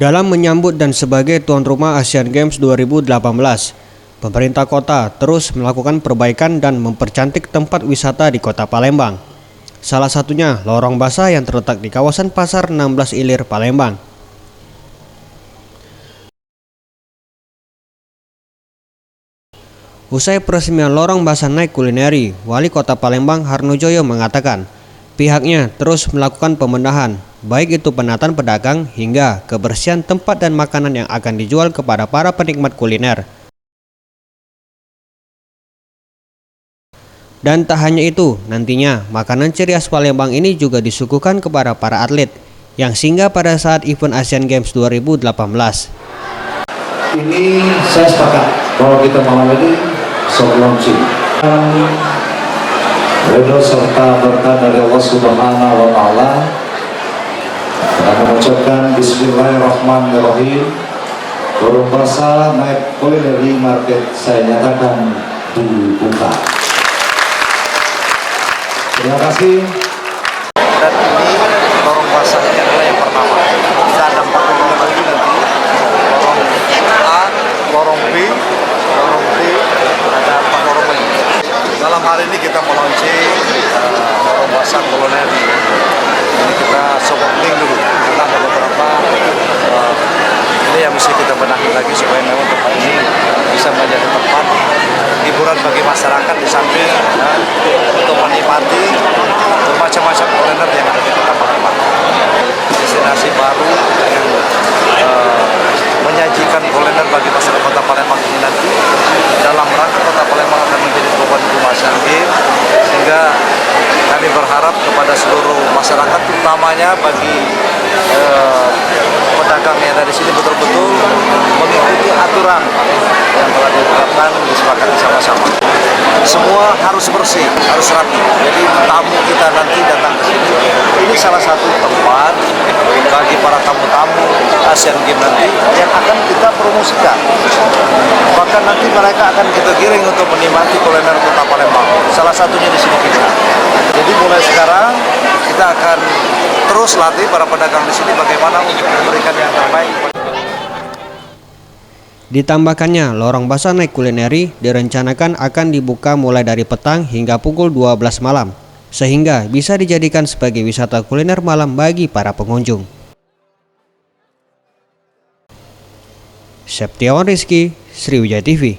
Dalam menyambut dan sebagai tuan rumah Asian Games 2018, pemerintah kota terus melakukan perbaikan dan mempercantik tempat wisata di Kota Palembang. Salah satunya lorong basah yang terletak di kawasan Pasar 16 Ilir, Palembang. Usai peresmian lorong basah naik kulineri, Wali Kota Palembang Harnojoyo mengatakan pihaknya terus melakukan pembenahan, baik itu penataan pedagang hingga kebersihan tempat dan makanan yang akan dijual kepada para penikmat kuliner. Dan tak hanya itu, nantinya makanan ciri khas Palembang ini juga disuguhkan kepada para atlet yang singgah pada saat event Asian Games 2018. Ini saya sepakat bahwa kita malam ini soft launching. Ridho serta berkah dari Allah Subhanahu wa Ta'ala. Dan mengucapkan Bismillahirrahmanirrahim. Lorong basah naik kulineri market saya nyatakan dibuka. Terima kasih. Dan ini lorong basah ini adalah yang pertama. Kita ada 4 lorong lagi nanti. Lorong A, lorong B, lorong D, ada 4 lorong lagi. Dalam hari ini kita melaunching lorong basah kulineri. Ini kita soft opening dulu. Kita ada beberapa ini yang mesti kita benahi lagi supaya memang tempat ini bisa menjadi tempat hiburan bagi masyarakat di samping untuk menikmati bermacam-macam kuliner yang ada di Kota Palembang. Destinasi baru yang menyajikan kuliner bagi masyarakat Kota Palembang ini nanti dalam rangka Kota Palembang akan menjadi tuan rumah Asian Games, sehingga kami berharap kepada seluruh masyarakat, utamanya bagi pedagang yang ada di sini betul-betul mengikuti aturan yang telah ditetapkan disepakati sama-sama. Semua harus bersih, harus rapi. Jadi tamu kita nanti datang ke sini, ini salah satu tempat bagi para tamu-tamu Asian Games nanti yang akan kita promosikan. Bahkan nanti mereka akan kita giring untuk menikmati kuliner Kota Palembang. Salah satunya di sini kita. Jadi mulai sekarang kita akan terus latih para pedagang di sini bagaimana untuk memberikan yang terbaik. Ditambahkannya, lorong basah naik kulineri direncanakan akan dibuka mulai dari petang hingga pukul 12 malam, sehingga bisa dijadikan sebagai wisata kuliner malam bagi para pengunjung. Septiawan Rizky, Sriwijaya TV.